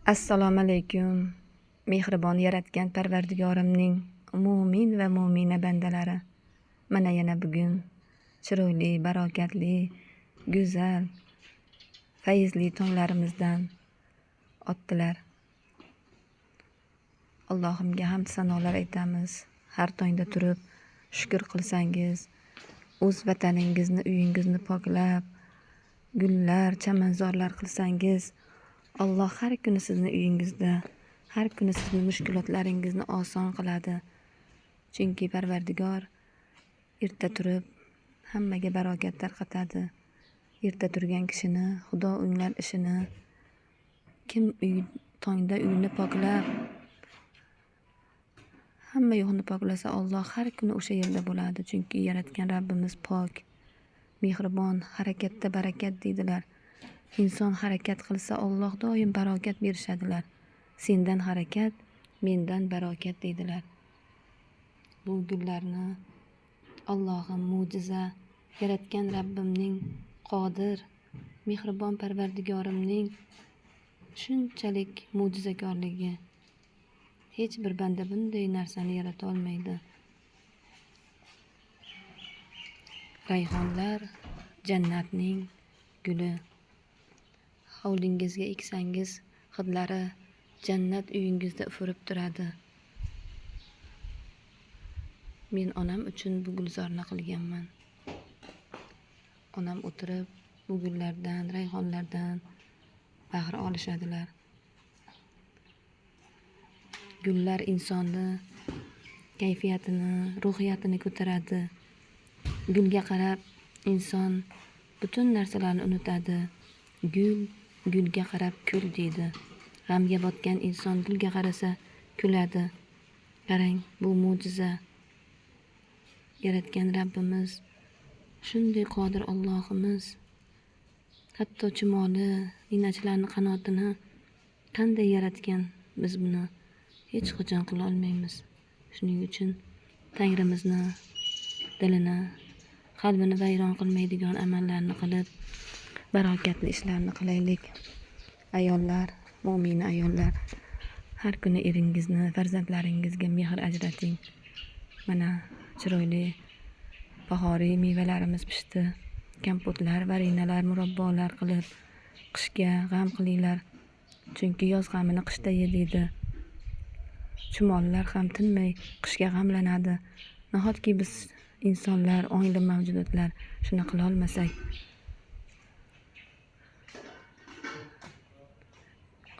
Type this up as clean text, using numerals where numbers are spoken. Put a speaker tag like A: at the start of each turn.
A: Assalomu alaykum. Mehribon yaratgan Parvardigorimning mo'min va mo'mina bandalari. Mana yana bugun chiroyli, barokatli, go'zal, fayzli tonglarimizdan o'tdilar. Allohimga hamd sanolar aytamiz. Har tongda turib shukr qilsangiz, o'z vataningizni, uyingizni poklab, gullar, chamanzorlar qilsangiz, Alloh har kuni sizni uyingizda, har kuni sizni mushkulotlaringizni oson qiladi. Chunki Parvardigor erta turib hammaga barokat tarqatadi. Erta turgan kishini Xudo o'nglar ishini. Kim tongda uyini poklab, hamma yo'qni poklasa, Alloh har kuni o'sha yerda bo'ladi. Chunki yaratgan Rabbimiz pok, mehribon, harakatda barakat deydilar. Inson harakat qilsa, Alloh doim barokat berishadilar. Sendan harakat, mendan barokat deydilar. Bu gullarni Allohim mo'jiza, yaratgan Rabbimning qodir, mehribon Parvardigorimning shunchalik mo'jizakorligi. Hech bir banda bunday narsani yarata olmaydi. Rayhonlar jannatning guli. Hovlingizga eksangiz, hidlari jannat uyingizda ufurib turadi. Men onam uchun bu gulzorni qilganman. Onam o'tirib, bu gullardan, rayhonlardan bahra olishadilar. Gullar insonni kayfiyatini, ruhiyatini ko'taradi. Gulga qarab inson butun narsalarni unutadi. Gulga qarab kul deydi. G'amga botgan inson gulga qarasa kuladi. Qarang, bu mo'jiza. Yaratgan Rabbimiz, shunday qodir Allohimiz, hatto chumoli, inachilarni qanotini qanday yaratgan, biz buni hech qachon qila olmaymiz. Shuning uchun Tangrimizni dilini, qalbini vayron qilmaydigan amallarni qilib, barokatli ishlarni qilaylik. Ayollar, mo'mina ayollar, har kuni eringizni, farzandlaringizga mehr ajrating. Mana chiroyli bahoriy mevalarimiz pishdi. Kompotlar, varinalar, murabbolar qilib qishga g'am qilinglar. Chunki yoz g'amini qishda ye deydi. Chumollar ham tinmay qishga g'amlanadi. Nahotki biz insonlar, ongli mavjudotlar shuni qila olmasak,